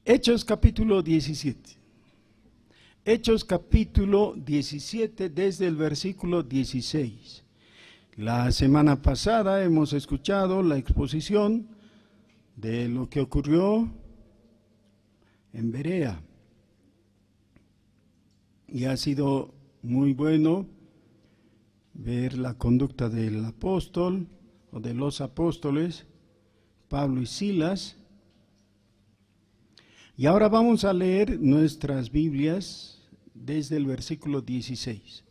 Hechos capítulo 17. Hechos capítulo 17 desde el versículo 16. La semana pasada hemos escuchado la exposición de lo que ocurrió en Berea. Y ha sido muy bueno ver la conducta del apóstol o de los apóstoles, Pablo y Silas. Y ahora vamos a leer nuestras Biblias desde el versículo 16.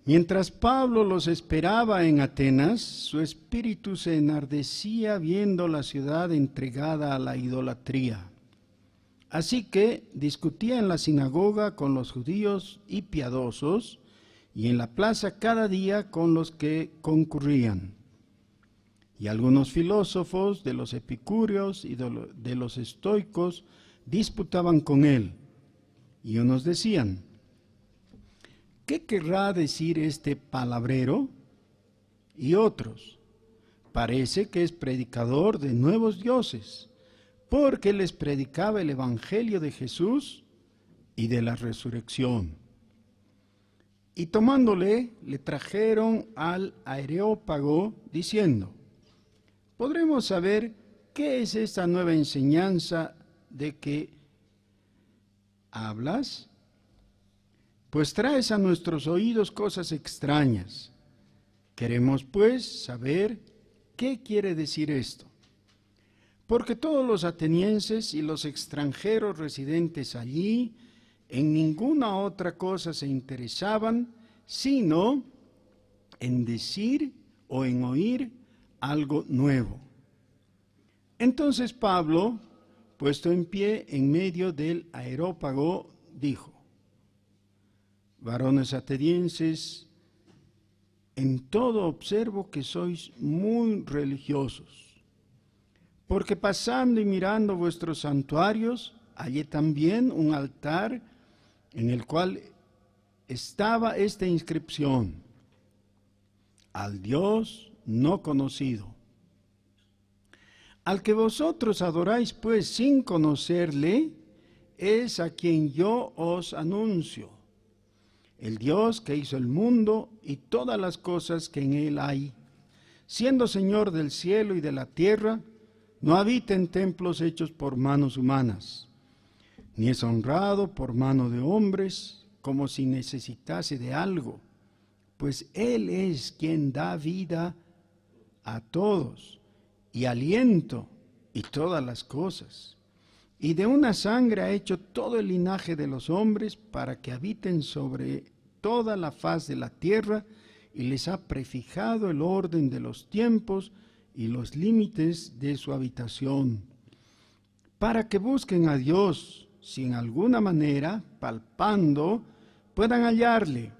Mientras Pablo los esperaba en Atenas, su espíritu se enardecía viendo la ciudad entregada a la idolatría. Así que discutía en la sinagoga con los judíos y piadosos, y en la plaza cada día con los que concurrían. Y algunos filósofos de los epicúreos y de los estoicos disputaban con él, y unos decían: ¿qué querrá decir este palabrero? Y otros: parece que es predicador de nuevos dioses, porque les predicaba el evangelio de Jesús y de la resurrección. Y tomándole, le trajeron al Areópago, diciendo: ¿podremos saber qué es esta nueva enseñanza de que hablas? Pues traes a nuestros oídos cosas extrañas. Queremos pues saber qué quiere decir esto. Porque todos los atenienses y los extranjeros residentes allí en ninguna otra cosa se interesaban, sino en decir o en oír algo nuevo. Entonces Pablo, puesto en pie en medio del Areópago, dijo: varones atenienses, en todo observo que sois muy religiosos, porque pasando y mirando vuestros santuarios, hallé también un altar en el cual estaba esta inscripción: al Dios no conocido. Al que vosotros adoráis pues sin conocerle, es a quien yo os anuncio, el Dios que hizo el mundo y todas las cosas que en él hay, siendo Señor del cielo y de la tierra, no habita en templos hechos por manos humanas, ni es honrado por mano de hombres, como si necesitase de algo, pues Él es quien da vida a todos, y aliento, y todas las cosas. Y de una sangre ha hecho todo el linaje de los hombres, para que habiten sobre toda la faz de la tierra, y les ha prefijado el orden de los tiempos y los límites de su habitación, para que busquen a Dios, si en alguna manera, palpando, puedan hallarle,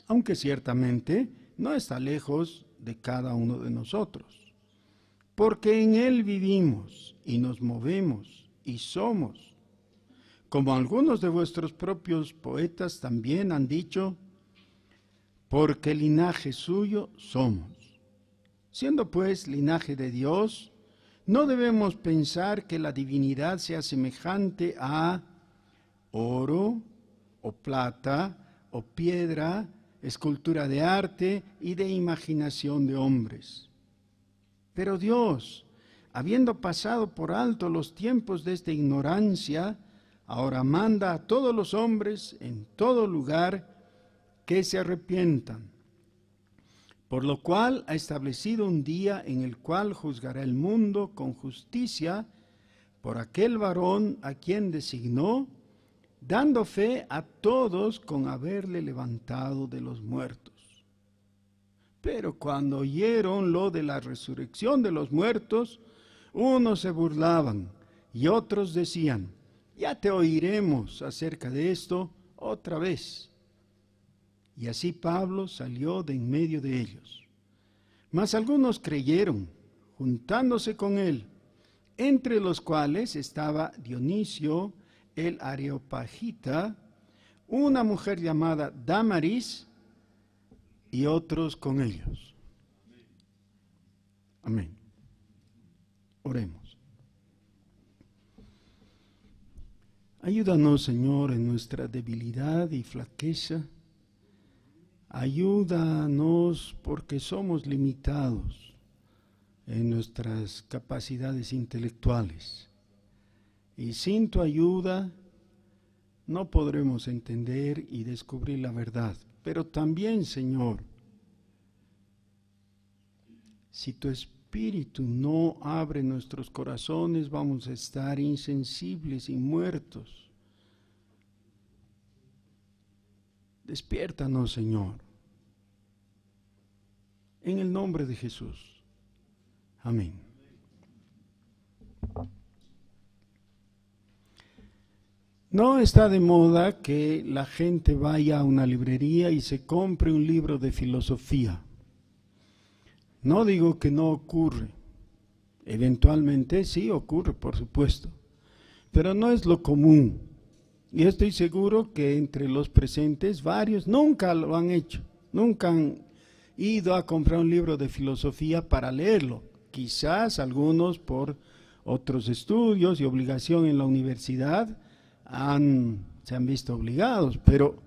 aunque ciertamente no está lejos de cada uno de nosotros, porque en Él vivimos y nos movemos y somos, como algunos de vuestros propios poetas también han dicho, porque linaje suyo somos. Siendo pues linaje de Dios, no debemos pensar que la divinidad sea semejante a oro o plata o piedra, escultura de arte y de imaginación de hombres. Pero Dios, habiendo pasado por alto los tiempos de esta ignorancia, ahora manda a todos los hombres en todo lugar que se arrepientan, por lo cual ha establecido un día en el cual juzgará el mundo con justicia por aquel varón a quien designó, dando fe a todos con haberle levantado de los muertos. Pero cuando oyeron lo de la resurrección de los muertos, unos se burlaban y otros decían: ya te oiremos acerca de esto otra vez. Y así Pablo salió de en medio de ellos. Mas algunos creyeron, juntándose con él, entre los cuales estaba Dionisio el Areopagita, una mujer llamada Damaris, y otros con ellos. Amén. Oremos. Ayúdanos, Señor, en nuestra debilidad y flaqueza. Ayúdanos porque somos limitados en nuestras capacidades intelectuales. Y sin tu ayuda no podremos entender y descubrir la verdad. Pero también, Señor, si tu Espíritu no abre nuestros corazones, vamos a estar insensibles y muertos. Despiértanos, Señor, en el nombre de Jesús. Amén. No está de moda que la gente vaya a una librería y se compre un libro de filosofía. No digo que no ocurre. Eventualmente sí ocurre, por supuesto. Pero no es lo común. Y estoy seguro que entre los presentes varios nunca lo han hecho. Nunca han ido a comprar un libro de filosofía para leerlo. Quizás algunos por otros estudios y obligación en la universidad se han visto obligados, pero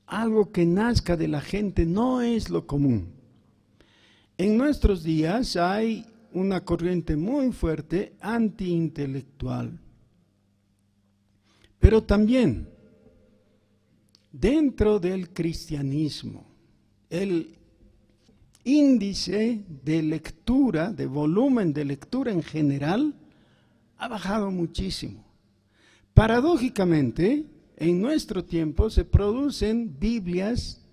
algo que nazca de la gente no es lo común. En nuestros días hay una corriente muy fuerte antiintelectual, pero también dentro del cristianismo, el índice de lectura, de volumen de lectura en general, ha bajado muchísimo. Paradójicamente, en nuestro tiempo se producen Biblias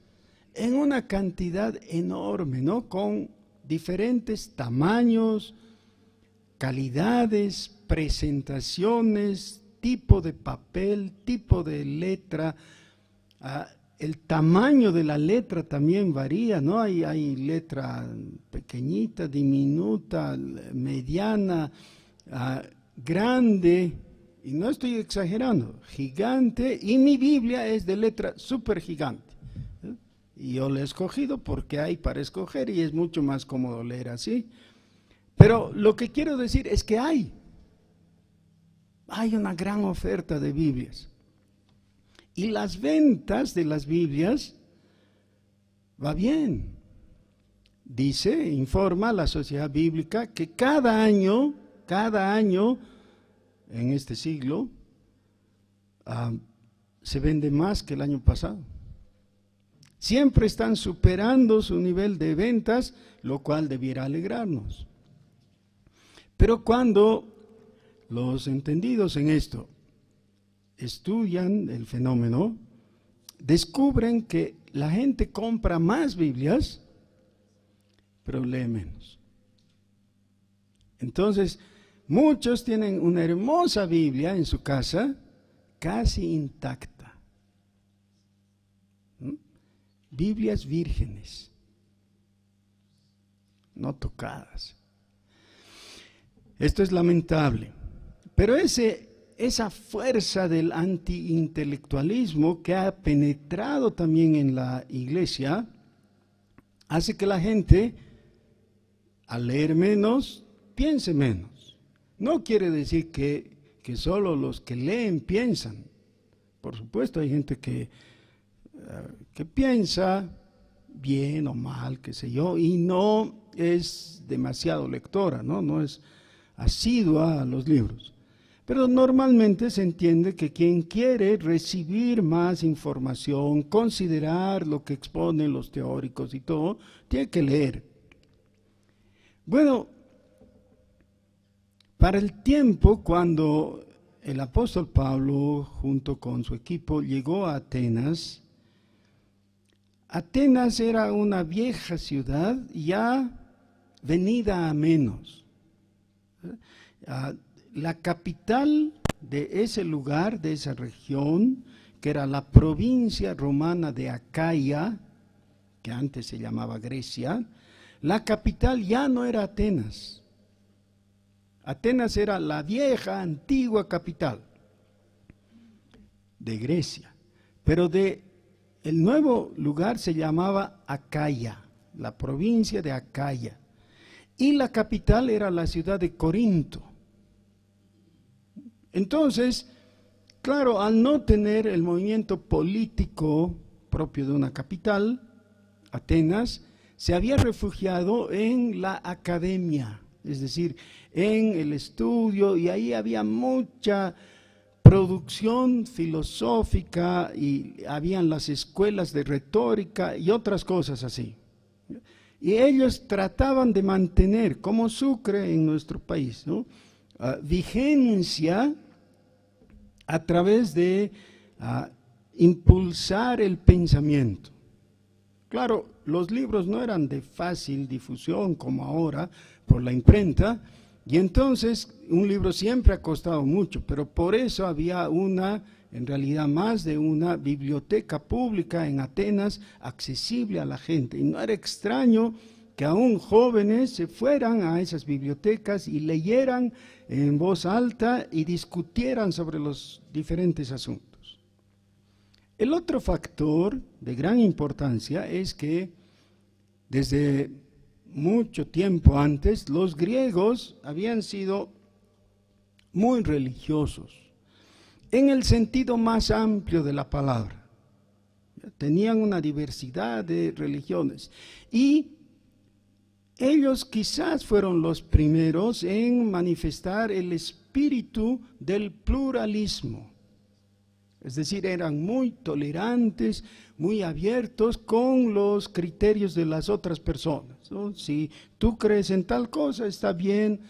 en una cantidad enorme, ¿no? Con diferentes tamaños, calidades, presentaciones, tipo de papel, tipo de letra. El tamaño de la letra también varía, ¿no? Hay letra pequeñita, diminuta, mediana, grande. Y no estoy exagerando, gigante, y mi Biblia es de letra súper gigante. Y yo la he escogido porque hay para escoger y es mucho más cómodo leer así. Pero lo que quiero decir es que hay una gran oferta de Biblias. Y las ventas de las Biblias va bien. Informa la Sociedad Bíblica que cada año, en este siglo, se vende más que el año pasado. Siempre están superando su nivel de ventas, lo cual debiera alegrarnos. Pero cuando los entendidos en esto estudian el fenómeno, descubren que la gente compra más Biblias, pero lee menos. Entonces, muchos tienen una hermosa Biblia en su casa, casi intacta. Biblias vírgenes, no tocadas. Esto es lamentable, pero esa fuerza del antiintelectualismo que ha penetrado también en la iglesia, hace que la gente, al leer menos, piense menos. No quiere decir que solo los que leen piensan. Por supuesto, hay gente que piensa bien o mal, qué sé yo, y no es demasiado lectora, no es asidua a los libros. Pero normalmente se entiende que quien quiere recibir más información, considerar lo que exponen los teóricos y todo, tiene que leer. Bueno, para el tiempo cuando el apóstol Pablo, junto con su equipo, llegó a Atenas, Atenas era una vieja ciudad ya venida a menos. La capital de ese lugar, de esa región, que era la provincia romana de Acaya, que antes se llamaba Grecia, la capital ya no era Atenas. Atenas era la vieja, antigua capital de Grecia, pero el nuevo lugar se llamaba Acaya, la provincia de Acaya. y la capital era la ciudad de Corinto. Entonces, claro, al no tener el movimiento político propio de una capital, Atenas, se había refugiado en la academia, es decir, en el estudio, y ahí había mucha producción filosófica y habían las escuelas de retórica y otras cosas así. Y ellos trataban de mantener, como Sucre en nuestro país, ¿no? Vigencia a través de impulsar el pensamiento. Claro, los libros no eran de fácil difusión como ahora por la imprenta, y entonces un libro siempre ha costado mucho, pero por eso había en realidad más de una biblioteca pública en Atenas accesible a la gente. Y no era extraño que aún jóvenes se fueran a esas bibliotecas y leyeran en voz alta y discutieran sobre los diferentes asuntos. El otro factor de gran importancia es que desde mucho tiempo antes los griegos habían sido muy religiosos, en el sentido más amplio de la palabra. Tenían una diversidad de religiones y ellos quizás fueron los primeros en manifestar el espíritu del pluralismo. Es decir, eran muy tolerantes, muy abiertos con los criterios de las otras personas, ¿no? Si tú crees en tal cosa, está bien,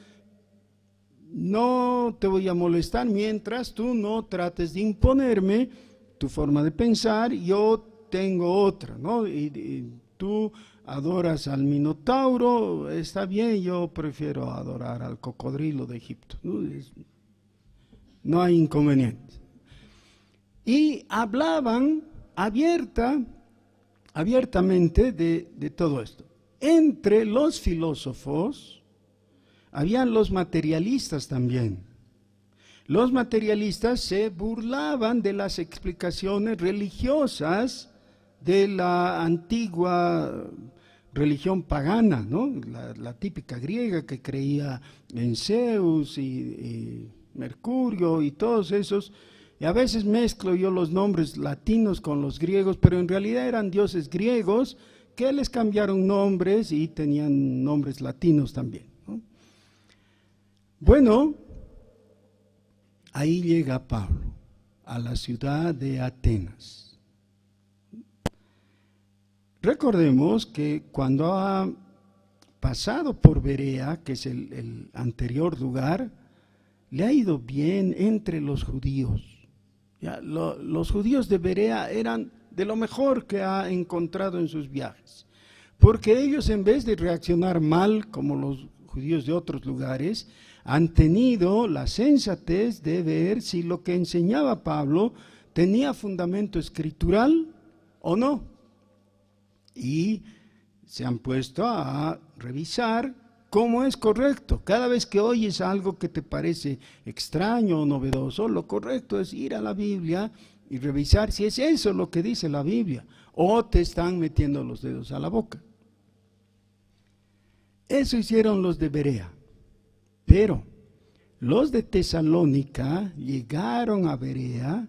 no te voy a molestar mientras tú no trates de imponerme tu forma de pensar, yo tengo otra, ¿no? Y tú adoras al Minotauro, está bien, yo prefiero adorar al cocodrilo de Egipto, ¿no? No hay inconveniente. Y hablaban abiertamente de todo esto. Entre los filósofos habían los materialistas también. Los materialistas se burlaban de las explicaciones religiosas de la antigua religión pagana, ¿no? La típica griega que creía en Zeus y Mercurio y todos esos. Y a veces mezclo yo los nombres latinos con los griegos, pero en realidad eran dioses griegos que les cambiaron nombres y tenían nombres latinos también, ¿no? Bueno, ahí llega Pablo a la ciudad de Atenas. Recordemos que cuando ha pasado por Berea, que es el anterior lugar, le ha ido bien entre los judíos. Ya, los judíos de Berea eran de lo mejor que ha encontrado en sus viajes, porque ellos, en vez de reaccionar mal como los judíos de otros lugares, han tenido la sensatez de ver si lo que enseñaba Pablo tenía fundamento escritural o no, y se han puesto a revisar cómo es correcto. Cada vez que oyes algo que te parece extraño o novedoso, lo correcto es ir a la Biblia y revisar si es eso lo que dice la Biblia, o te están metiendo los dedos a la boca. Eso hicieron los de Berea, pero los de Tesalónica llegaron a Berea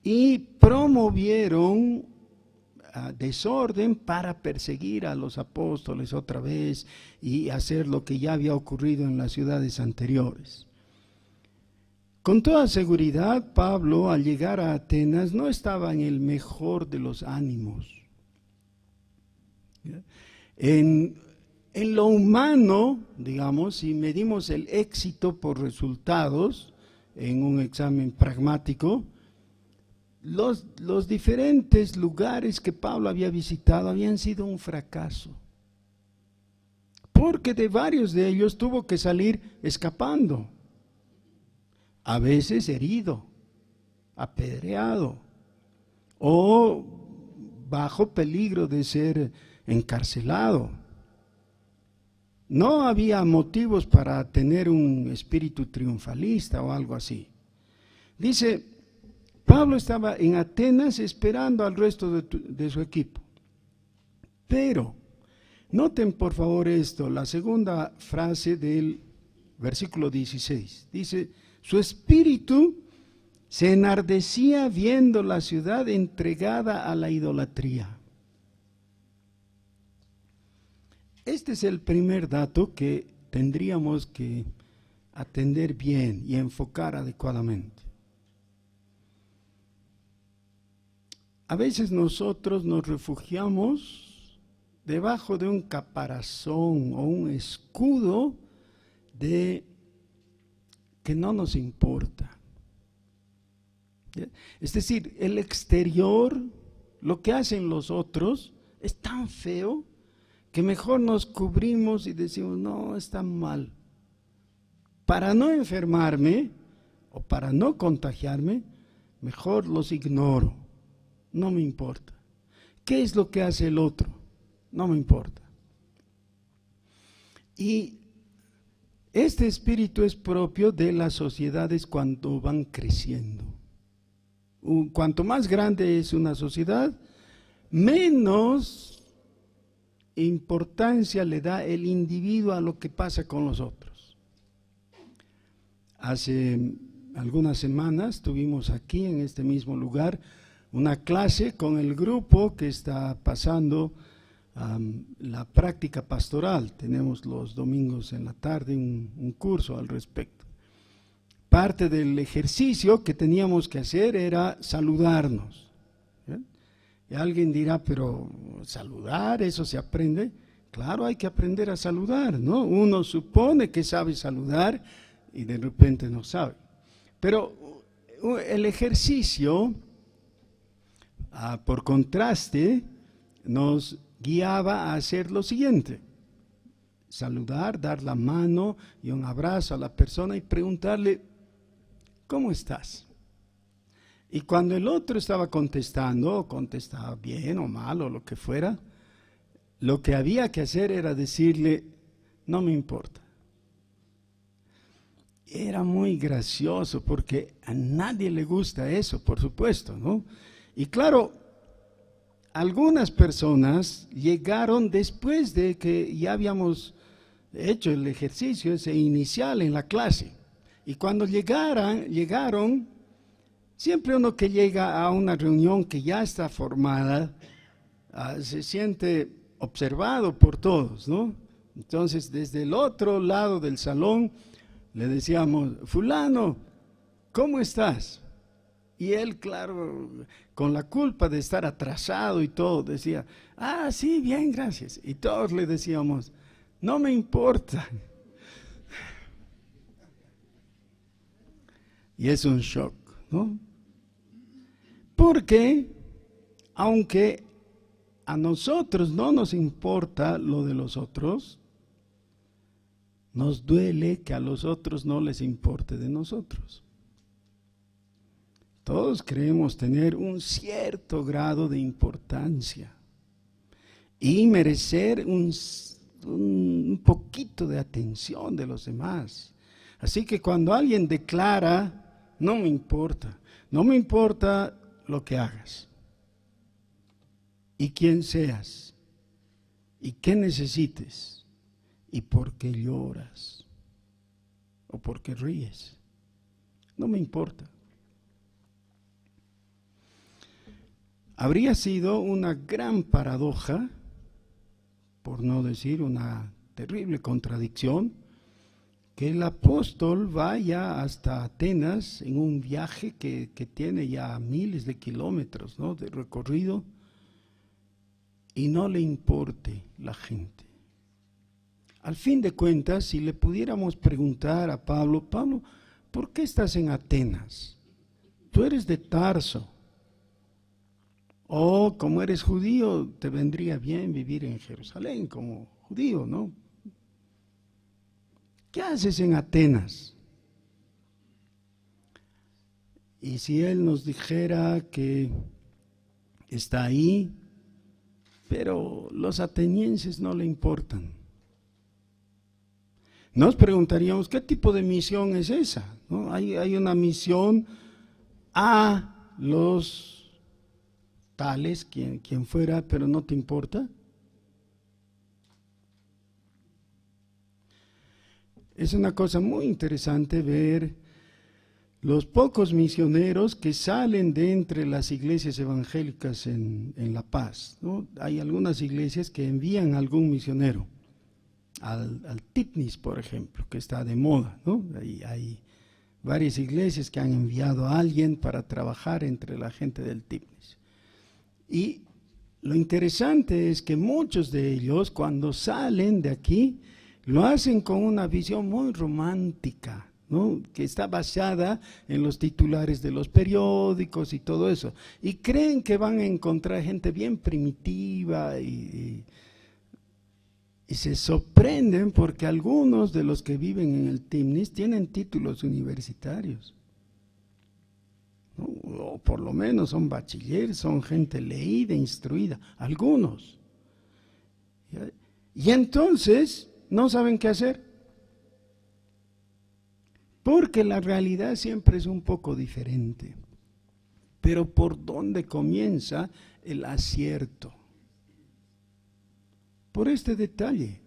y promovieron desorden para perseguir a los apóstoles otra vez y hacer lo que ya había ocurrido en las ciudades anteriores. Con toda seguridad, Pablo, al llegar a Atenas, no estaba en el mejor de los ánimos. En lo humano, digamos, si medimos el éxito por resultados en un examen pragmático, los diferentes lugares que Pablo había visitado habían sido un fracaso, porque de varios de ellos tuvo que salir escapando, a veces herido, apedreado o bajo peligro de ser encarcelado. No había motivos para tener un espíritu triunfalista o algo así. Dice, Pablo estaba en Atenas esperando al resto de su equipo, pero Noten por favor esto, la segunda frase del versículo 16. Dice, su espíritu se enardecía viendo la ciudad entregada a la idolatría. Este es el primer dato que tendríamos que atender bien y enfocar adecuadamente. A veces nosotros nos refugiamos debajo de un caparazón o un escudo de que no nos importa. Es decir, el exterior, lo que hacen los otros, es tan feo que mejor nos cubrimos y decimos, no, está mal. Para no enfermarme o para no contagiarme, mejor los ignoro, no me importa. ¿Qué es lo que hace el otro? No me importa. Y este espíritu es propio de las sociedades cuando van creciendo. Cuanto más grande es una sociedad, menos importancia le da el individuo a lo que pasa con los otros. Hace algunas semanas tuvimos aquí en este mismo lugar una clase con el grupo que está pasando la práctica pastoral. Tenemos los domingos en la tarde un curso al respecto. Parte del ejercicio que teníamos que hacer era saludarnos. ¿Bien? Y alguien dirá, pero saludar, ¿eso se aprende? Claro, hay que aprender a saludar, ¿no? Uno supone que sabe saludar y de repente no sabe. Pero el ejercicio, por contraste, nos guiaba a hacer lo siguiente: saludar, dar la mano y un abrazo a la persona y preguntarle, ¿cómo estás? Y cuando el otro estaba contestando, contestaba bien o mal o lo que fuera, lo que había que hacer era decirle, no me importa. Era muy gracioso porque a nadie le gusta eso, por supuesto, ¿no? Y claro, algunas personas llegaron después de que ya habíamos hecho el ejercicio ese inicial en la clase. Y cuando llegaron, siempre uno que llega a una reunión que ya está formada, se siente observado por todos, ¿no? Entonces, desde el otro lado del salón, le decíamos, fulano, ¿cómo estás? Y él, claro, con la culpa de estar atrasado y todo, decía, sí, bien, gracias. Y todos le decíamos, no me importa. Y es un shock, ¿no? Porque, aunque a nosotros no nos importa lo de los otros, nos duele que a los otros no les importe de nosotros. Todos creemos tener un cierto grado de importancia y merecer un poquito de atención de los demás. Así que cuando alguien declara, no me importa lo que hagas y quién seas y qué necesites y por qué lloras o por qué ríes, no me importa. Habría sido una gran paradoja, por no decir una terrible contradicción, que el apóstol vaya hasta Atenas en un viaje que tiene ya miles de kilómetros, ¿no?, de recorrido, y no le importe la gente. Al fin de cuentas, si le pudiéramos preguntar a Pablo, Pablo, ¿por qué estás en Atenas? Tú eres de Tarso. O como eres judío, te vendría bien vivir en Jerusalén como judío, ¿no? ¿Qué haces en Atenas? Y si él nos dijera que está ahí, pero los atenienses no le importan, nos preguntaríamos, ¿qué tipo de misión es esa? ¿No? Hay una misión a los tales, quien fuera, pero no te importa. Es una cosa muy interesante ver los pocos misioneros que salen de entre las iglesias evangélicas en La Paz, ¿no? Hay algunas iglesias que envían a algún misionero, al Tipnis, por ejemplo, que está de moda, ¿no? Hay varias iglesias que han enviado a alguien para trabajar entre la gente del Tipnis. Y lo interesante es que muchos de ellos, cuando salen de aquí, lo hacen con una visión muy romántica, ¿no? Que está basada en los titulares de los periódicos y todo eso. Y creen que van a encontrar gente bien primitiva y se sorprenden porque algunos de los que viven en el Timnis tienen títulos universitarios, ¿no? O por lo menos son bachilleres, son gente leída, instruida, algunos. Y entonces no saben qué hacer, porque la realidad siempre es un poco diferente. Pero ¿por dónde comienza el acierto? Por este detalle.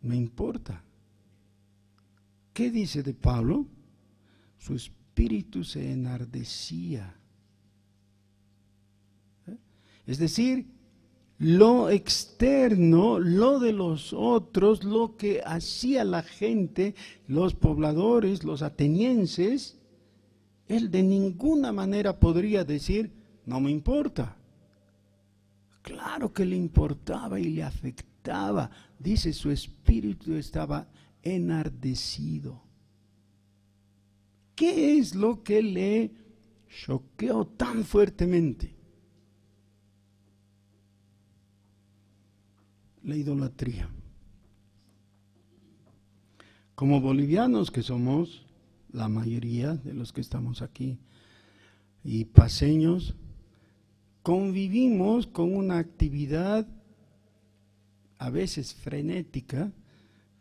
Me importa. ¿Qué dice de Pablo? Su espíritu se enardecía. Es decir, lo externo, lo de los otros, lo que hacía la gente, los pobladores, los atenienses, él de ninguna manera podría decir, no me importa. Claro que le importaba y le afectaba. Dice, su espíritu estaba enardecido. ¿Qué es lo que le choqueó tan fuertemente? La idolatría. Como bolivianos que somos, la mayoría de los que estamos aquí, y paseños, convivimos con una actividad a veces frenética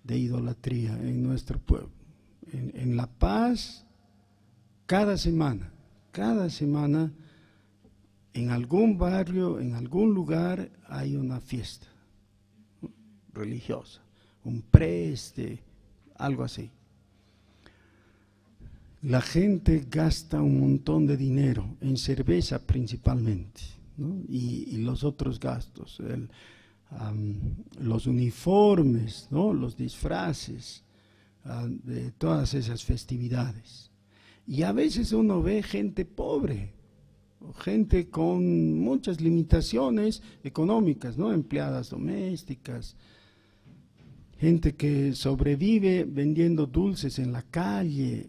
de idolatría en nuestro pueblo. En La Paz, cada semana, en algún barrio, en algún lugar hay una fiesta religiosa, un preste, algo así. La gente gasta un montón de dinero en cerveza principalmente, ¿no? Y los otros gastos, los uniformes, ¿no? Los disfraces, de todas esas festividades. Y a veces uno ve gente pobre, gente con muchas limitaciones económicas, ¿no? Empleadas domésticas, gente que sobrevive vendiendo dulces en la calle,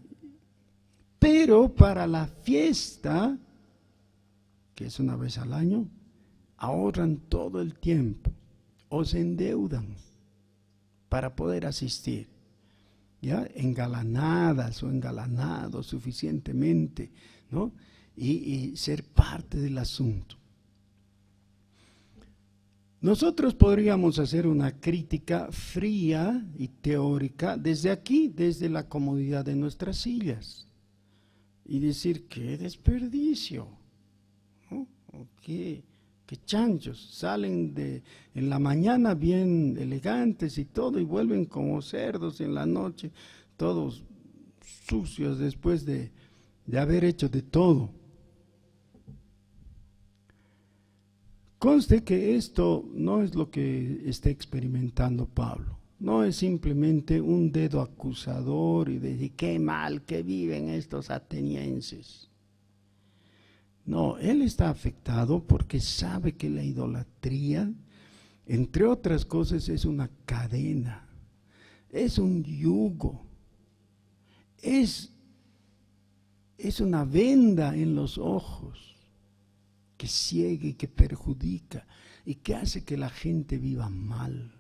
pero para la fiesta, que es una vez al año, ahorran todo el tiempo o se endeudan para poder asistir, ¿ya? Engalanadas o engalanados suficientemente, ¿no? Y ser parte del asunto. Nosotros podríamos hacer una crítica fría y teórica desde aquí, desde la comodidad de nuestras sillas, y decir, qué desperdicio, ¿no? Qué chanchos, salen en la mañana bien elegantes y todo, y vuelven como cerdos en la noche, todos sucios después de haber hecho de todo. Conste que esto no es lo que está experimentando Pablo, no es simplemente un dedo acusador y decir qué mal que viven estos atenienses. No, él está afectado porque sabe que la idolatría, entre otras cosas, es una cadena, es un yugo, es una venda en los ojos que ciega y que perjudica y que hace que la gente viva mal.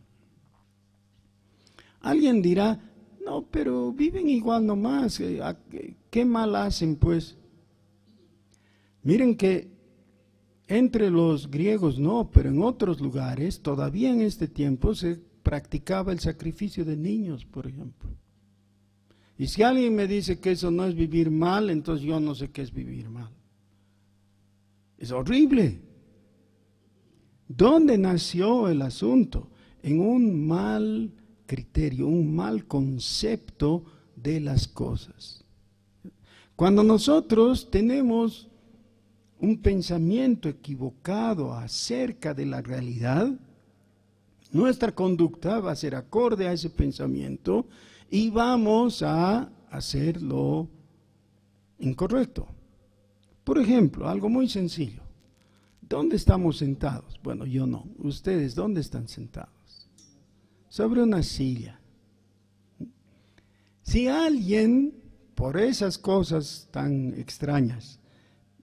Alguien dirá, no, pero viven igual nomás, ¿qué mal hacen pues? Miren que entre los griegos no, pero en otros lugares, todavía en este tiempo se practicaba el sacrificio de niños, por ejemplo. Y si alguien me dice que eso no es vivir mal, entonces yo no sé qué es vivir mal. Es horrible. ¿Dónde nació el asunto? En un mal criterio, un mal concepto de las cosas. Cuando nosotros tenemos un pensamiento equivocado acerca de la realidad, nuestra conducta va a ser acorde a ese pensamiento y vamos a hacer lo incorrecto. Por ejemplo, algo muy sencillo. ¿Dónde estamos sentados? Bueno, yo no. ¿Ustedes dónde están sentados? Sobre una silla. Si alguien, por esas cosas tan extrañas,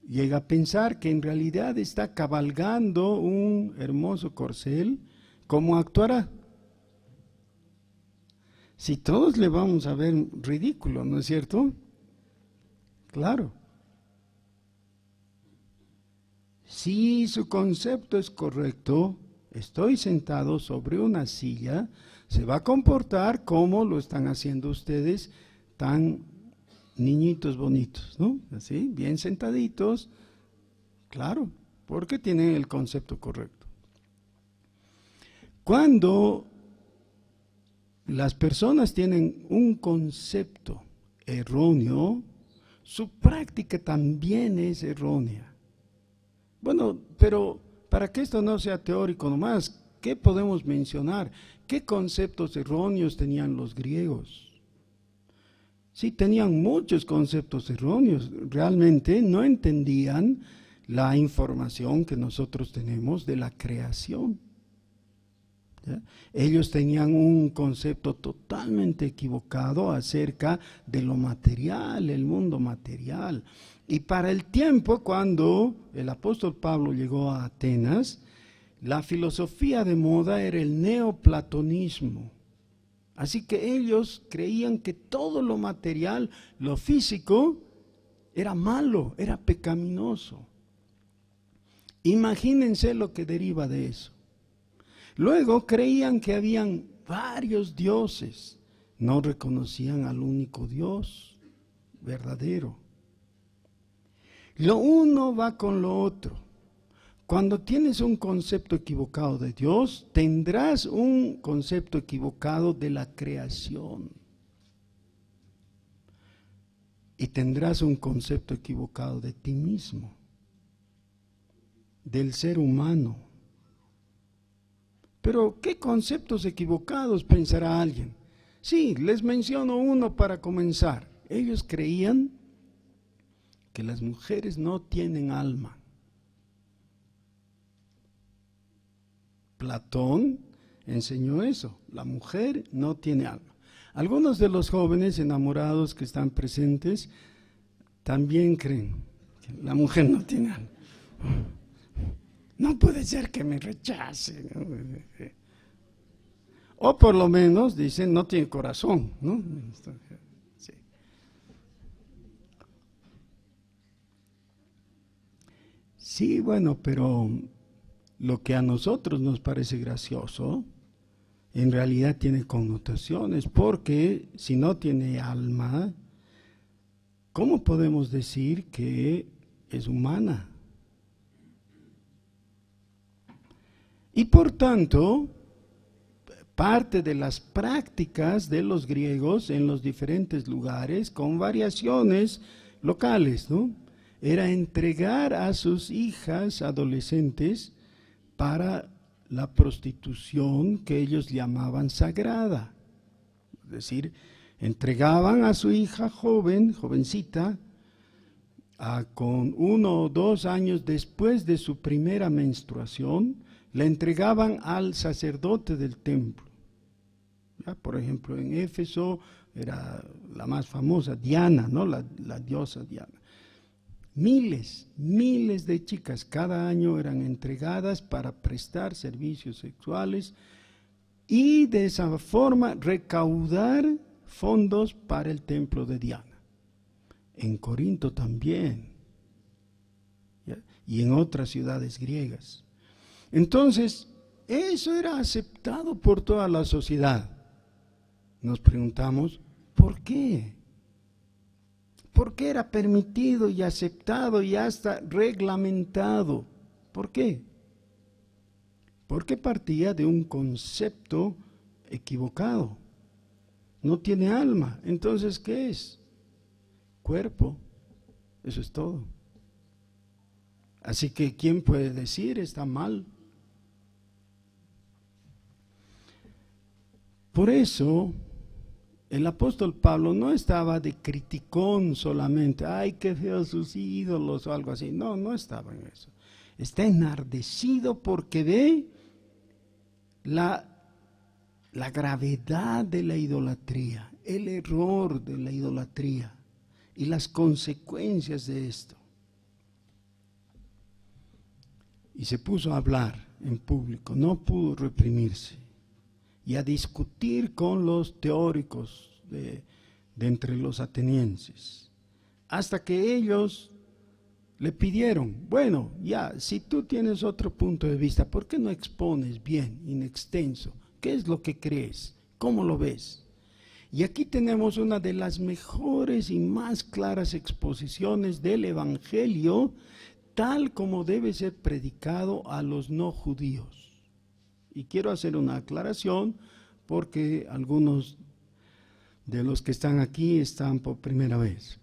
llega a pensar que en realidad está cabalgando un hermoso corcel, ¿cómo actuará? Si todos le vamos a ver ridículo, ¿no es cierto? Claro. Si su concepto es correcto, estoy sentado sobre una silla, se va a comportar como lo están haciendo ustedes, tan niñitos bonitos, ¿no? Así, bien sentaditos, claro, porque tienen el concepto correcto. Cuando las personas tienen un concepto erróneo, su práctica también es errónea. Bueno, pero para que esto no sea teórico nomás, ¿qué podemos mencionar? ¿Qué conceptos erróneos tenían los griegos? Sí, tenían muchos conceptos erróneos. Realmente no entendían la información que nosotros tenemos de la creación. ¿Ya? Ellos tenían un concepto totalmente equivocado acerca de lo material, el mundo material. Y para el tiempo cuando el apóstol Pablo llegó a Atenas, la filosofía de moda era el neoplatonismo. Así que ellos creían que todo lo material, lo físico, era malo, era pecaminoso. Imagínense lo que deriva de eso. Luego creían que habían varios dioses, no reconocían al único Dios verdadero. Lo uno va con lo otro. Cuando tienes un concepto equivocado de Dios, tendrás un concepto equivocado de la creación. Y tendrás un concepto equivocado de ti mismo, del ser humano. Pero, ¿qué conceptos equivocados pensará alguien? Sí, les menciono uno para comenzar. Ellos creían que las mujeres no tienen alma. Platón enseñó eso, la mujer no tiene alma. Algunos de los jóvenes enamorados que están presentes también creen que la mujer no tiene alma. No puede ser que me rechace, ¿no? O por lo menos dicen no tiene corazón, ¿no? Sí. Sí, bueno, pero lo que a nosotros nos parece gracioso, en realidad tiene connotaciones, porque si no tiene alma, ¿cómo podemos decir que es humana? Y por tanto, parte de las prácticas de los griegos en los diferentes lugares, con variaciones locales, ¿no?, era entregar a sus hijas adolescentes para la prostitución que ellos llamaban sagrada. Es decir, entregaban a su hija jovencita, con 1 o 2 años después de su primera menstruación, la entregaban al sacerdote del templo. ¿Ya? Por ejemplo, en Éfeso era la más famosa, Diana, ¿no?, la diosa Diana. Miles de chicas cada año eran entregadas para prestar servicios sexuales y de esa forma recaudar fondos para el templo de Diana. En Corinto también, ¿ya?, y en otras ciudades griegas. Entonces, eso era aceptado por toda la sociedad. Nos preguntamos, ¿por qué? ¿Por qué era permitido y aceptado y hasta reglamentado? ¿Por qué? Porque partía de un concepto equivocado. No tiene alma. Entonces, ¿qué es? Cuerpo. Eso es todo. Así que, ¿quién puede decir está mal? Por eso, el apóstol Pablo no estaba de criticón solamente, ay, qué feos sus ídolos o algo así. No, no estaba en eso. Está enardecido porque ve la gravedad de la idolatría, el error de la idolatría y las consecuencias de esto. Y se puso a hablar en público, no pudo reprimirse, y a discutir con los teóricos de entre los atenienses, hasta que ellos le pidieron, bueno, ya, si tú tienes otro punto de vista, ¿por qué no expones bien, in extenso? ¿Qué es lo que crees? ¿Cómo lo ves? Y aquí tenemos una de las mejores y más claras exposiciones del Evangelio, tal como debe ser predicado a los no judíos. Y quiero hacer una aclaración porque algunos de los que están aquí están por primera vez.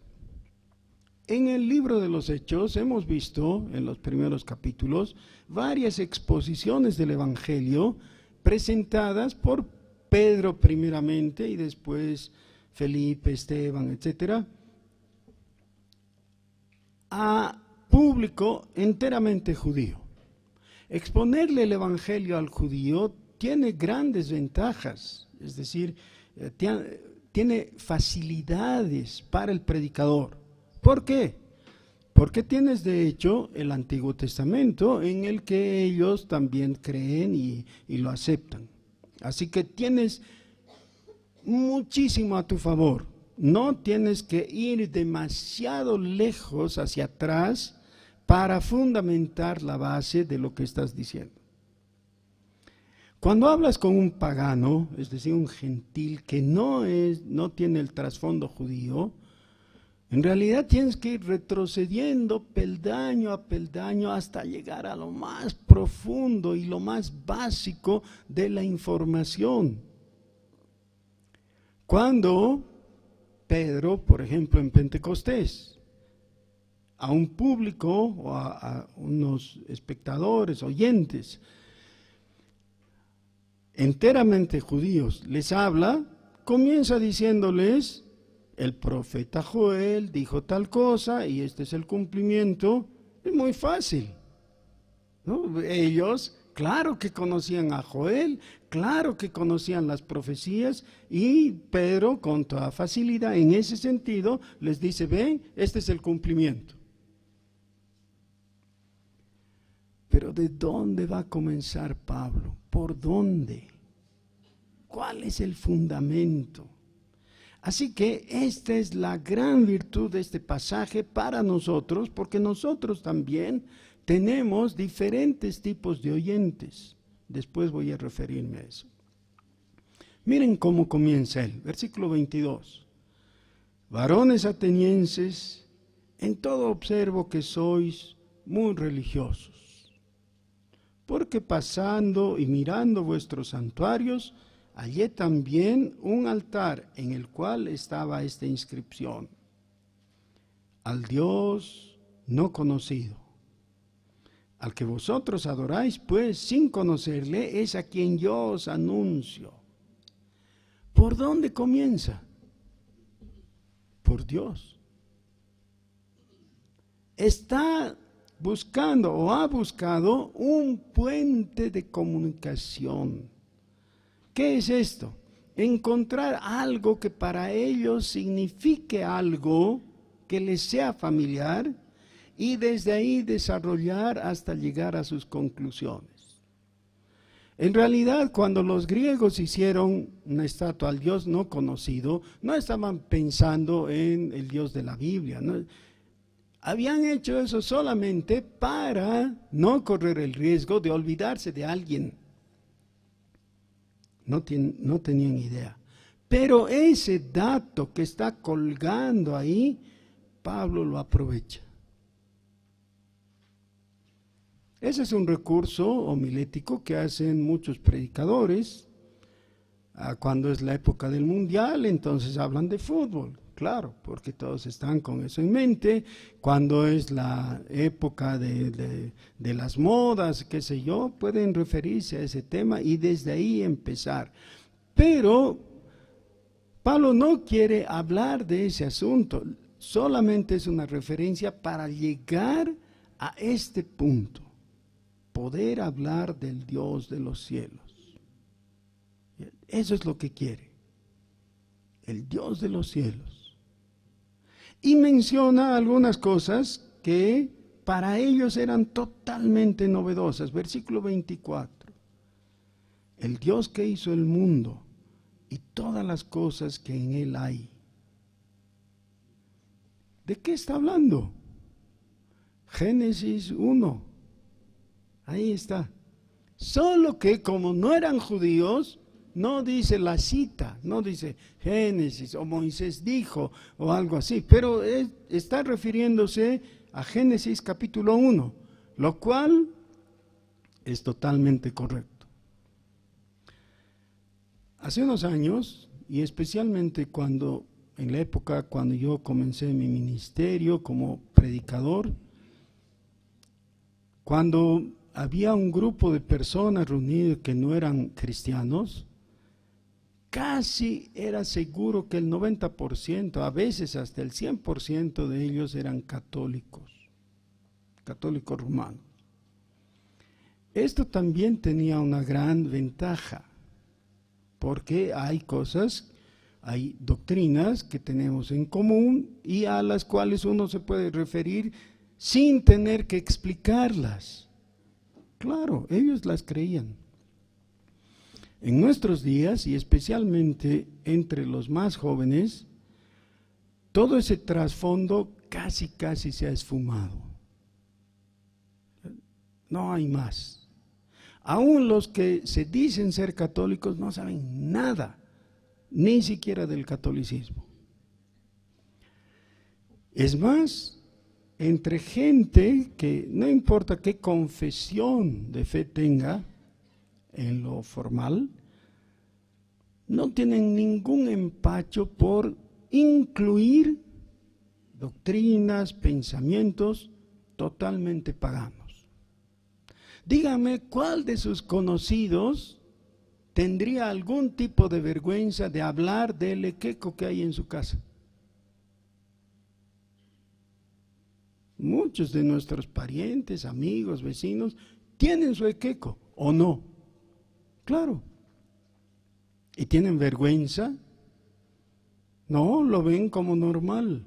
En el libro de los Hechos hemos visto en los primeros capítulos varias exposiciones del Evangelio presentadas por Pedro primeramente y después Felipe, Esteban, etcétera, a público enteramente judío. Exponerle el Evangelio al judío tiene grandes ventajas, es decir, tiene facilidades para el predicador. ¿Por qué? Porque tienes de hecho el Antiguo Testamento en el que ellos también creen y lo aceptan. Así que tienes muchísimo a tu favor. No tienes que ir demasiado lejos hacia atrás para fundamentar la base de lo que estás diciendo. Cuando hablas con un pagano, es decir, un gentil que no tiene el trasfondo judío, en realidad tienes que ir retrocediendo peldaño a peldaño hasta llegar a lo más profundo y lo más básico de la información. Cuando Pedro, por ejemplo, en Pentecostés, a un público o a unos espectadores, oyentes, enteramente judíos, les habla, comienza diciéndoles, el profeta Joel dijo tal cosa y este es el cumplimiento. Es muy fácil, ¿no? Ellos, claro que conocían a Joel, claro que conocían las profecías y Pedro con toda facilidad en ese sentido les dice, ven, este es el cumplimiento. Pero ¿de dónde va a comenzar Pablo? ¿Por dónde? ¿Cuál es el fundamento? Así que esta es la gran virtud de este pasaje para nosotros, porque nosotros también tenemos diferentes tipos de oyentes. Después voy a referirme a eso. Miren cómo comienza él, versículo 22. Varones atenienses, en todo observo que sois muy religiosos, porque pasando y mirando vuestros santuarios, hallé también un altar en el cual estaba esta inscripción: al Dios no conocido. Al que vosotros adoráis, pues, sin conocerle, es a quien yo os anuncio. ¿Por dónde comienza? Por Dios. Está buscando o ha buscado un puente de comunicación. ¿Qué es esto? Encontrar algo que para ellos signifique algo que les sea familiar y desde ahí desarrollar hasta llegar a sus conclusiones. En realidad, cuando los griegos hicieron una estatua al Dios no conocido, no estaban pensando en el Dios de la Biblia, ¿no? Habían hecho eso solamente para no correr el riesgo de olvidarse de alguien. No tenían idea. Pero ese dato que está colgando ahí, Pablo lo aprovecha. Ese es un recurso homilético que hacen muchos predicadores. Cuando es la época del mundial, entonces hablan de fútbol, claro, porque todos están con eso en mente. Cuando es la época de las modas, qué sé yo, pueden referirse a ese tema y desde ahí empezar. Pero Pablo no quiere hablar de ese asunto, solamente es una referencia para llegar a este punto, poder hablar del Dios de los cielos. Eso es lo que quiere, el Dios de los cielos. Y menciona algunas cosas que para ellos eran totalmente novedosas. Versículo 24. El Dios que hizo el mundo y todas las cosas que en él hay. ¿De qué está hablando? Génesis 1. Ahí está. Solo que como no eran judíos, no dice la cita, no dice Génesis o Moisés dijo o algo así, pero está refiriéndose a Génesis capítulo 1, lo cual es totalmente correcto. Hace unos años, y especialmente en la época cuando yo comencé mi ministerio como predicador, cuando había un grupo de personas reunidas que no eran cristianos, casi era seguro que el 90%, a veces hasta el 100% de ellos eran católicos romanos. Esto también tenía una gran ventaja, porque hay doctrinas que tenemos en común y a las cuales uno se puede referir sin tener que explicarlas. Claro, ellos las creían. En nuestros días, y especialmente entre los más jóvenes, todo ese trasfondo casi se ha esfumado. No hay más. Aún los que se dicen ser católicos no saben nada, ni siquiera del catolicismo. Es más, entre gente que no importa qué confesión de fe tenga, en lo formal, no tienen ningún empacho por incluir doctrinas, pensamientos totalmente paganos. Dígame, ¿cuál de sus conocidos tendría algún tipo de vergüenza de hablar del equeco que hay en su casa? Muchos de nuestros parientes, amigos, vecinos, tienen su equeco, ¿o no? Claro. ¿Y tienen vergüenza? No, lo ven como normal.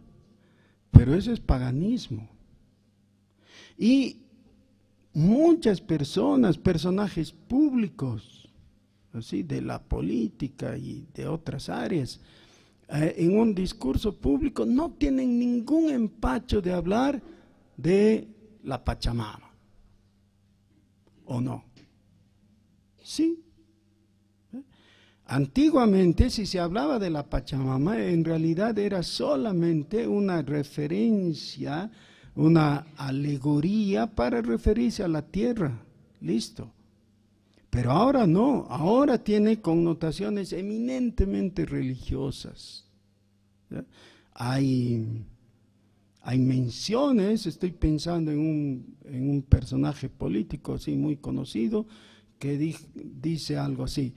Pero eso es paganismo. Y muchas personas, personajes públicos, así de la política y de otras áreas, en un discurso público no tienen ningún empacho de hablar de la Pachamama. ¿O no? Sí. Antiguamente, si se hablaba de la Pachamama, en realidad era solamente una referencia, una alegoría para referirse a la tierra. Listo. Pero ahora no, ahora tiene connotaciones eminentemente religiosas. Hay menciones, estoy pensando en un personaje político así muy conocido, que dice algo así: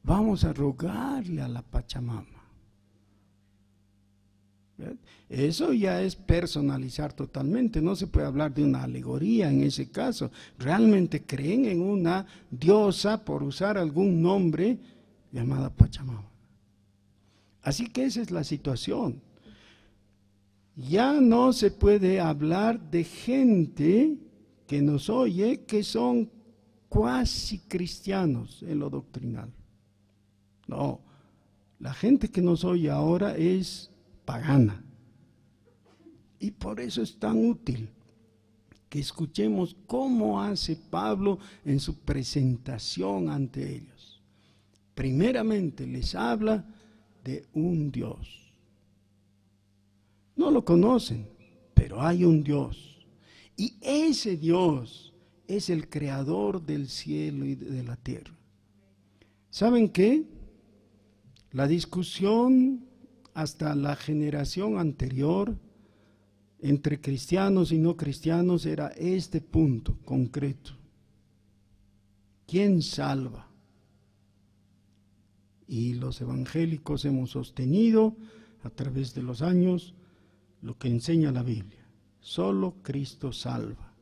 vamos a rogarle a la Pachamama. Eso ya es personalizar totalmente, no se puede hablar de una alegoría en ese caso. Realmente creen en una diosa, por usar algún nombre, llamada Pachamama. Así que esa es la situación. Ya no se puede hablar de gente que nos oye que son cuasi cristianos en lo doctrinal. No, la gente que nos oye ahora es pagana. Y por eso es tan útil que escuchemos cómo hace Pablo en su presentación ante ellos. Primeramente les habla de un Dios. No lo conocen, pero hay un Dios. Y ese Dios es el creador del cielo y de la tierra. ¿Saben qué? La discusión hasta la generación anterior entre cristianos y no cristianos era este punto concreto. ¿Quién salva? Y los evangélicos hemos sostenido a través de los años lo que enseña la Biblia. Solo Cristo salva.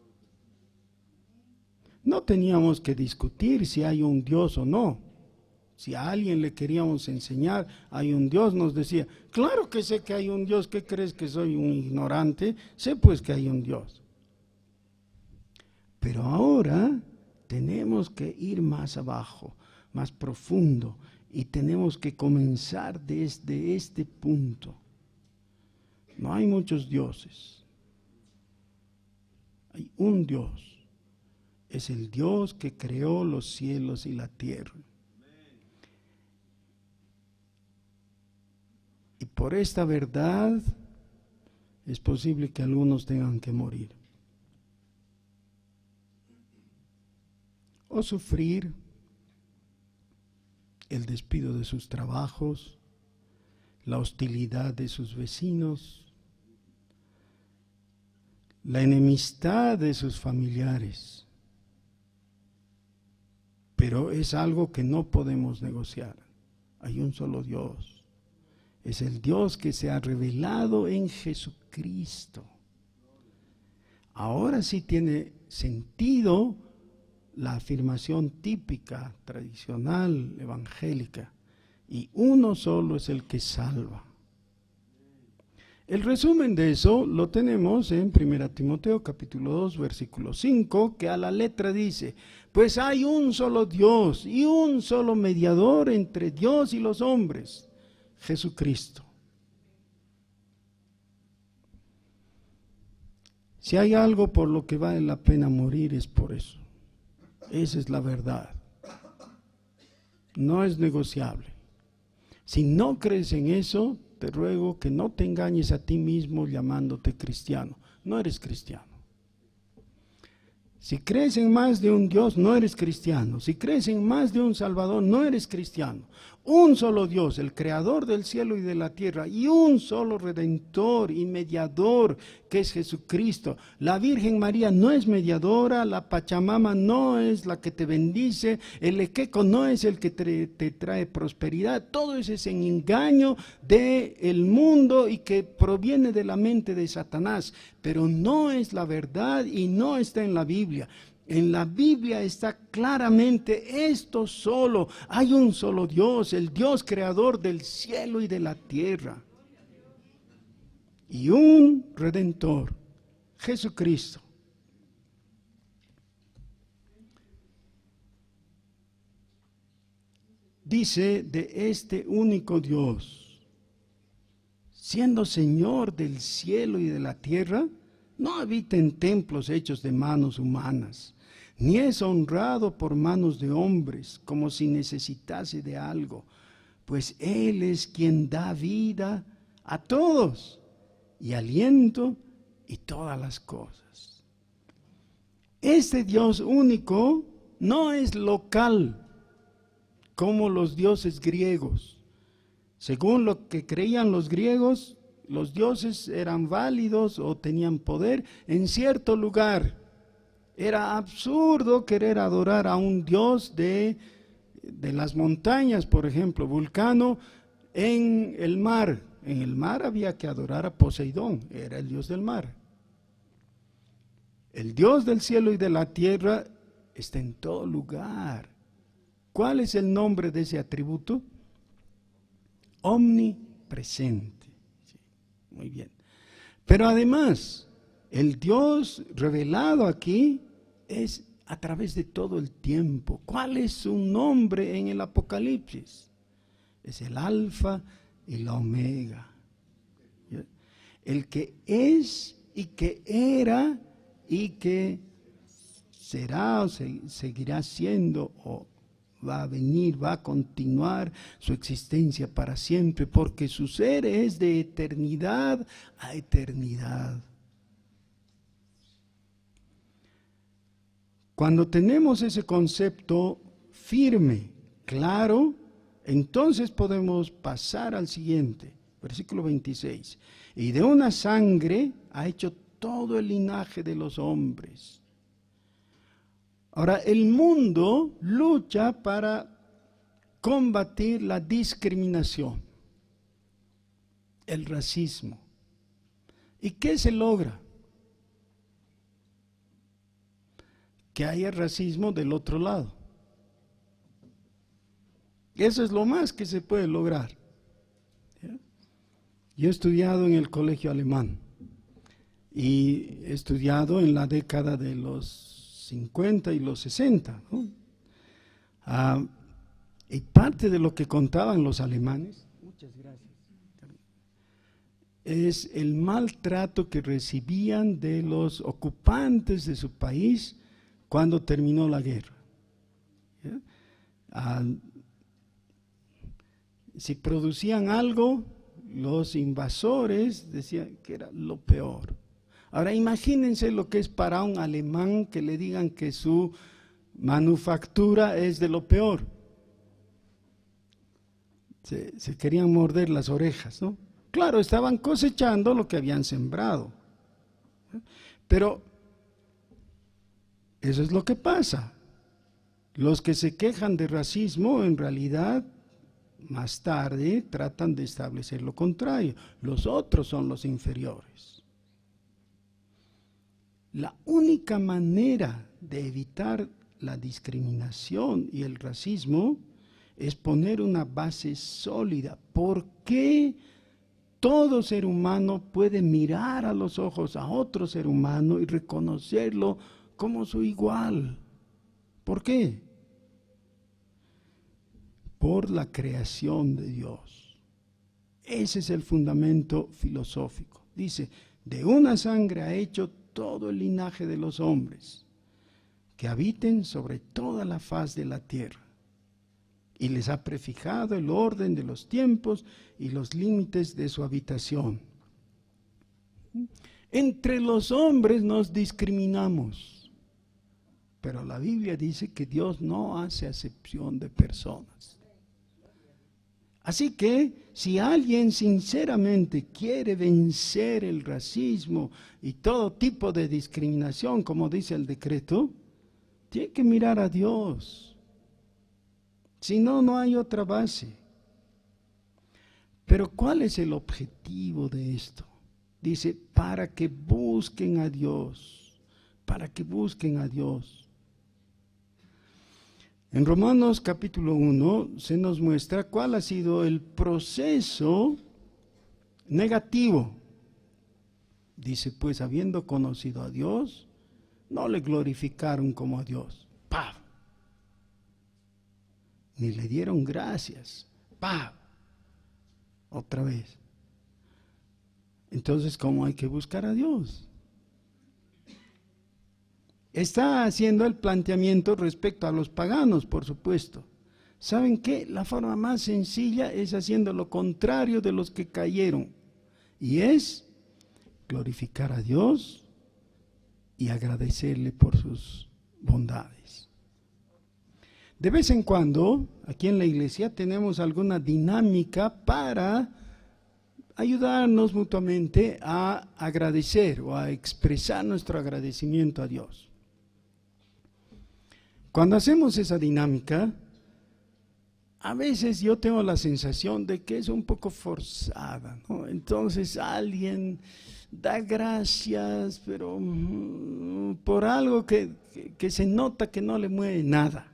No teníamos que discutir si hay un Dios o no. Si a alguien le queríamos enseñar, hay un Dios, nos decía, claro que sé que hay un Dios, ¿qué crees que soy un ignorante? Sé pues que hay un Dios. Pero ahora tenemos que ir más abajo, más profundo, y tenemos que comenzar desde este punto. No hay muchos dioses, hay un Dios, es el Dios que creó los cielos y la tierra. Y por esta verdad es posible que algunos tengan que morir o sufrir el despido de sus trabajos, la hostilidad de sus vecinos, la enemistad de sus familiares. Pero es algo que no podemos negociar. Hay un solo Dios. Es el Dios que se ha revelado en Jesucristo. Ahora sí tiene sentido la afirmación típica, tradicional, evangélica. Y uno solo es el que salva. El resumen de eso lo tenemos en 1 Timoteo capítulo 2 versículo 5, que a la letra dice, pues hay un solo Dios y un solo mediador entre Dios y los hombres, Jesucristo. Si hay algo por lo que vale la pena morir es por eso. Esa es la verdad. No es negociable. Si no crees en eso, te ruego que no te engañes a ti mismo llamándote cristiano. No eres cristiano. Si crees en más de un Dios, no eres cristiano. Si crees en más de un Salvador, no eres cristiano. Un solo Dios, el creador del cielo y de la tierra, y un solo redentor y mediador, que es Jesucristo. La Virgen María no es mediadora, la Pachamama no es la que te bendice, el Equeco no es el que te trae prosperidad. Todo eso es en engaño del mundo y que proviene de la mente de Satanás, pero no es la verdad y no está en la Biblia. En la Biblia está claramente esto solo. Hay un solo Dios, el Dios creador del cielo y de la tierra. Y un Redentor, Jesucristo. Dice de este único Dios, siendo Señor del cielo y de la tierra, no habita en templos hechos de manos humanas, ni es honrado por manos de hombres, como si necesitase de algo, pues Él es quien da vida a todos, y aliento y todas las cosas. Este Dios único no es local, como los dioses griegos. Según lo que creían los griegos, los dioses eran válidos o tenían poder en cierto lugar. Era absurdo querer adorar a un dios de las montañas, por ejemplo, Vulcano, en el mar. En el mar había que adorar a Poseidón, era el dios del mar. El Dios del cielo y de la tierra está en todo lugar. ¿Cuál es el nombre de ese atributo? Omnipresente. Sí, muy bien. Pero además, el Dios revelado aquí es a través de todo el tiempo. ¿Cuál es su nombre en el Apocalipsis? Es el Alfa y la Omega. El que es y que era y que será o seguirá siendo o va a venir, va a continuar su existencia para siempre, porque su ser es de eternidad a eternidad. Cuando tenemos ese concepto firme, claro, Entonces podemos pasar al siguiente, versículo 26. Y de una sangre ha hecho todo el linaje de los hombres. Ahora, el mundo lucha para combatir la discriminación, el racismo. ¿Y qué se logra? Que haya racismo del otro lado. Eso es lo más que se puede lograr. Yo he estudiado en el colegio alemán y he estudiado en la década de los 50 y los 60, ¿no? Y parte de lo que contaban los alemanes, muchas gracias, es el maltrato que recibían de los ocupantes de su país cuando terminó la guerra. Si producían algo, los invasores decían que era lo peor. Ahora imagínense lo que es para un alemán que le digan que su manufactura es de lo peor. Se querían morder las orejas, ¿no? Claro, estaban cosechando lo que habían sembrado. Pero eso es lo que pasa. Los que se quejan de racismo, en realidad, más tarde tratan de establecer lo contrario. Los otros son los inferiores. La única manera de evitar la discriminación y el racismo es poner una base sólida. ¿Por qué todo ser humano puede mirar a los ojos a otro ser humano y reconocerlo como su igual? ¿Por qué? Por la creación de Dios. Ese es el fundamento filosófico. Dice, de una sangre ha hecho todo el linaje de los hombres, que habiten sobre toda la faz de la tierra, y les ha prefijado el orden de los tiempos y los límites de su habitación. Entre los hombres nos discriminamos, pero la Biblia dice que Dios no hace acepción de personas. Así que si alguien sinceramente quiere vencer el racismo y todo tipo de discriminación, como dice el decreto, tiene que mirar a Dios. Si no, no hay otra base. Pero ¿cuál es el objetivo de esto? Dice, para que busquen a Dios, para que busquen a Dios. En Romanos capítulo 1 se nos muestra cuál ha sido el proceso negativo. Dice, pues habiendo conocido a Dios, no le glorificaron como a Dios. ¡Pah! Ni le dieron gracias. ¡Pah! Otra vez. Entonces, ¿cómo hay que buscar a Dios? Está haciendo el planteamiento respecto a los paganos, por supuesto. ¿Saben qué? La forma más sencilla es haciendo lo contrario de los que cayeron. Y es glorificar a Dios y agradecerle por sus bondades. De vez en cuando, aquí en la iglesia, tenemos alguna dinámica para ayudarnos mutuamente a agradecer o a expresar nuestro agradecimiento a Dios. Cuando hacemos esa dinámica, a veces yo tengo la sensación de que es un poco forzada, ¿no? Entonces alguien da gracias, pero por algo que se nota que no le mueve nada.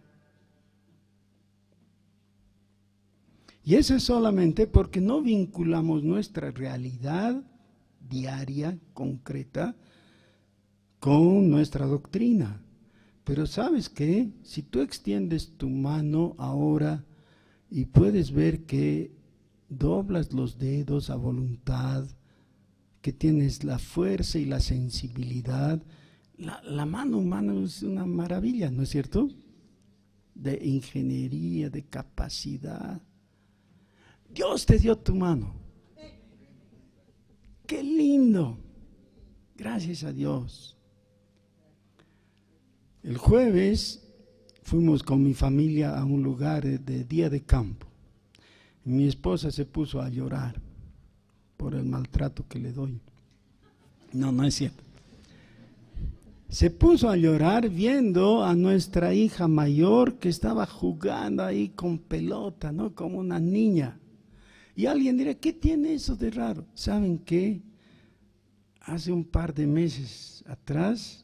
Y eso es solamente porque no vinculamos nuestra realidad diaria, concreta, con nuestra doctrina. Pero ¿sabes qué? Si tú extiendes tu mano ahora y puedes ver que doblas los dedos a voluntad, que tienes la fuerza y la sensibilidad, la mano humana es una maravilla, ¿no es cierto? De ingeniería, de capacidad. Dios te dio tu mano. ¡Qué lindo! Gracias a Dios. El jueves fuimos con mi familia a un lugar de día de campo. Mi esposa se puso a llorar por el maltrato que le doy. No, no es cierto. Se puso a llorar viendo a nuestra hija mayor que estaba jugando ahí con pelota, ¿no? Como una niña. Y alguien dirá, ¿qué tiene eso de raro? ¿Saben qué? Hace un par de meses atrás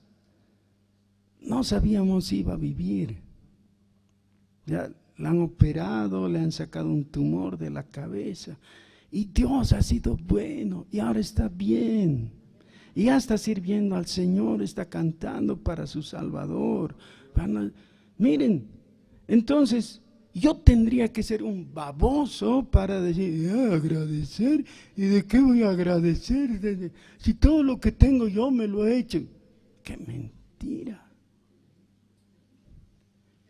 no sabíamos si iba a vivir. Ya la han operado, le han sacado un tumor de la cabeza. Y Dios ha sido bueno y ahora está bien. Y ya está sirviendo al Señor, está cantando para su Salvador. Miren, entonces yo tendría que ser un baboso para decir, agradecer. ¿Y de qué voy a agradecer? Si todo lo que tengo yo me lo he hecho. ¡Qué mentira!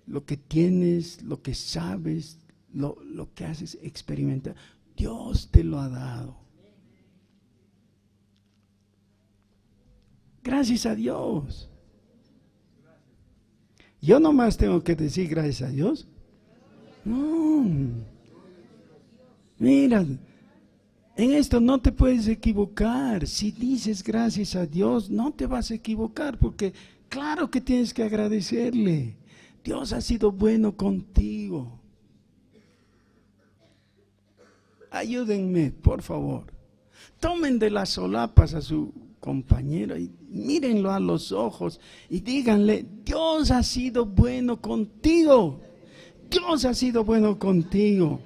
Lo que tienes, lo que sabes, lo que haces, experimentar, Dios te lo ha dado. Gracias a Dios. Yo nomás tengo que decir gracias a Dios. No. Mira, en esto no te puedes equivocar. Si dices gracias a Dios, no te vas a equivocar porque claro que tienes que agradecerle. Dios ha sido bueno contigo. Ayúdenme, por favor. Tomen de las solapas a su compañero y mírenlo a los ojos y díganle, Dios ha sido bueno contigo. Dios ha sido bueno contigo.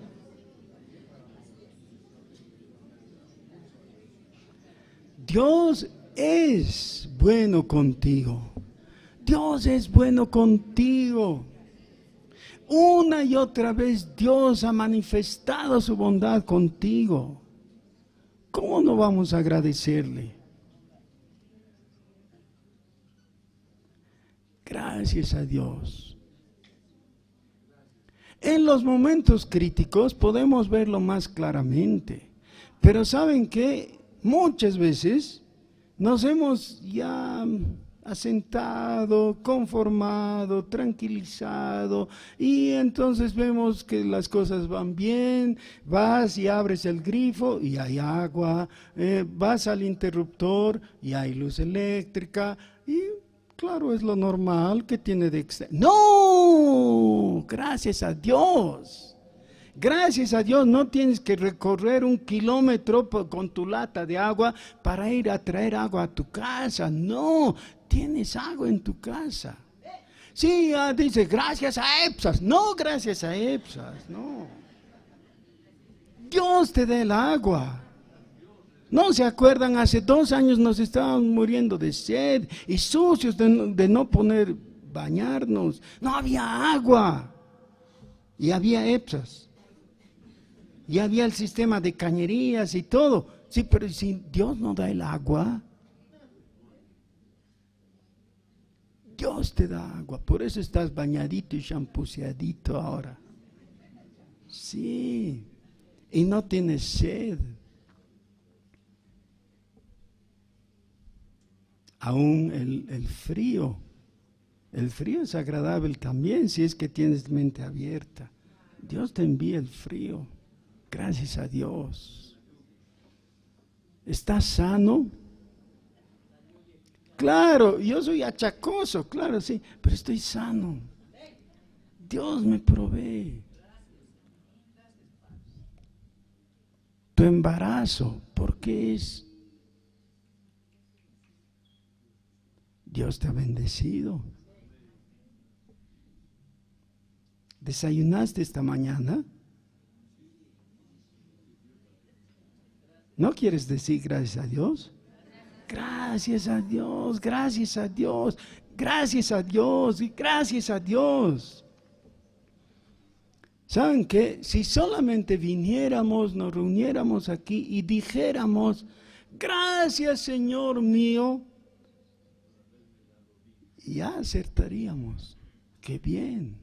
Dios es bueno contigo. Dios es bueno contigo. Una y otra vez Dios ha manifestado su bondad contigo. ¿Cómo no vamos a agradecerle? Gracias a Dios. En los momentos críticos podemos verlo más claramente. Pero ¿saben qué? Muchas veces nos hemos ya asentado, conformado, tranquilizado y entonces vemos que las cosas van bien, vas y abres el grifo y hay agua, vas al interruptor y hay luz eléctrica y claro, es lo normal que tiene de extra. ¡No! Gracias a Dios. Gracias a Dios no tienes que recorrer 1 kilómetro con tu lata de agua para ir a traer agua a tu casa. No, tienes agua en tu casa. Sí, dice gracias a EPSAS. No, gracias a EPSAS, no. Dios te da el agua. ¿No se acuerdan? Hace 2 años nos estábamos muriendo de sed y sucios de no poder bañarnos. No había agua. Y había EPSAS. Y había el sistema de cañerías y todo. Sí, pero si Dios no da el agua, Dios te da agua. Por eso estás bañadito y champuceadito ahora. Sí. Y no tienes sed. Aún el frío. El frío es agradable también si es que tienes mente abierta. Dios te envía el frío. Gracias a Dios. ¿Estás sano? Claro, yo soy achacoso, claro, sí, pero estoy sano. Dios me provee. Tu embarazo, ¿por qué es? Dios te ha bendecido. ¿Desayunaste esta mañana? ¿No quieres decir gracias a Dios? Gracias a Dios, gracias a Dios, gracias a Dios y gracias a Dios. ¿Saben qué? Si solamente viniéramos, nos reuniéramos aquí y dijéramos, gracias Señor mío, ya acertaríamos. ¡Qué bien!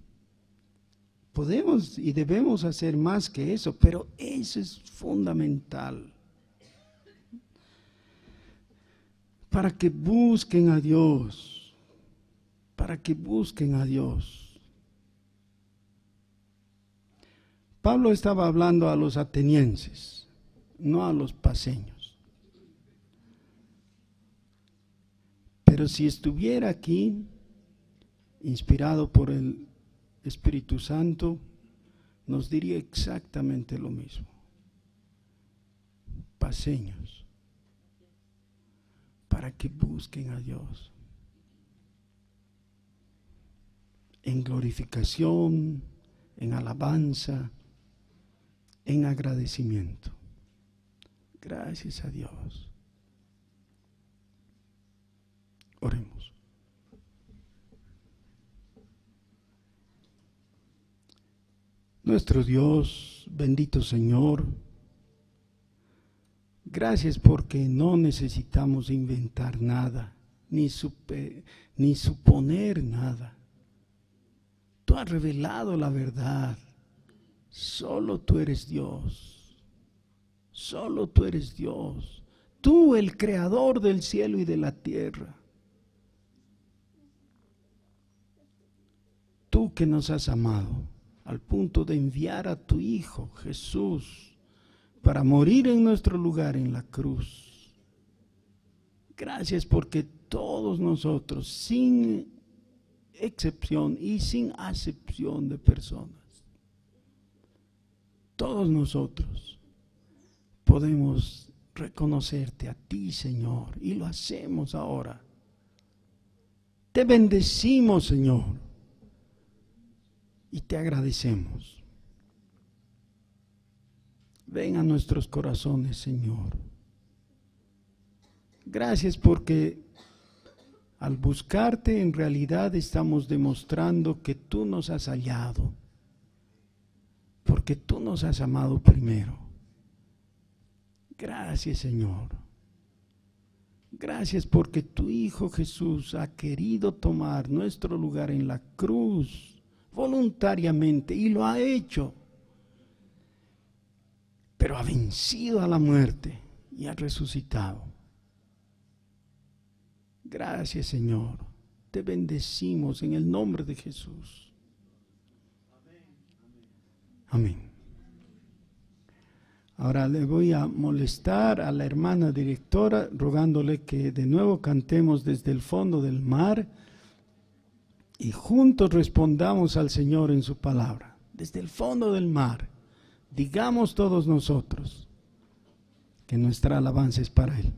Podemos y debemos hacer más que eso, pero eso es fundamental. Para que busquen a Dios, para que busquen a Dios. Pablo estaba hablando a los atenienses, no a los paseños. Pero si estuviera aquí, inspirado por el Espíritu Santo, nos diría exactamente lo mismo. Paseños, para que busquen a Dios en glorificación, en alabanza, en agradecimiento. Gracias a Dios. Oremos. Nuestro Dios, bendito Señor, gracias porque no necesitamos inventar nada, ni suponer nada. Tú has revelado la verdad. Solo tú eres Dios. Solo tú eres Dios. Tú, el creador del cielo y de la tierra. Tú que nos has amado al punto de enviar a tu Hijo Jesús para morir en nuestro lugar en la cruz. Gracias porque todos nosotros, sin excepción y sin acepción de personas, todos nosotros podemos reconocerte a ti, Señor, y lo hacemos ahora. Te bendecimos, Señor, y te agradecemos. Ven a nuestros corazones, Señor. Gracias porque al buscarte en realidad estamos demostrando que tú nos has hallado, porque tú nos has amado primero. Gracias, Señor. Gracias porque tu Hijo Jesús ha querido tomar nuestro lugar en la cruz voluntariamente y lo ha hecho, pero ha vencido a la muerte y ha resucitado. Gracias, Señor. Te bendecimos en el nombre de Jesús. Amén. Ahora le voy a molestar a la hermana directora rogándole que de nuevo cantemos desde el fondo del mar y juntos respondamos al Señor en su palabra. Desde el fondo del mar, digamos todos nosotros que nuestra alabanza es para Él.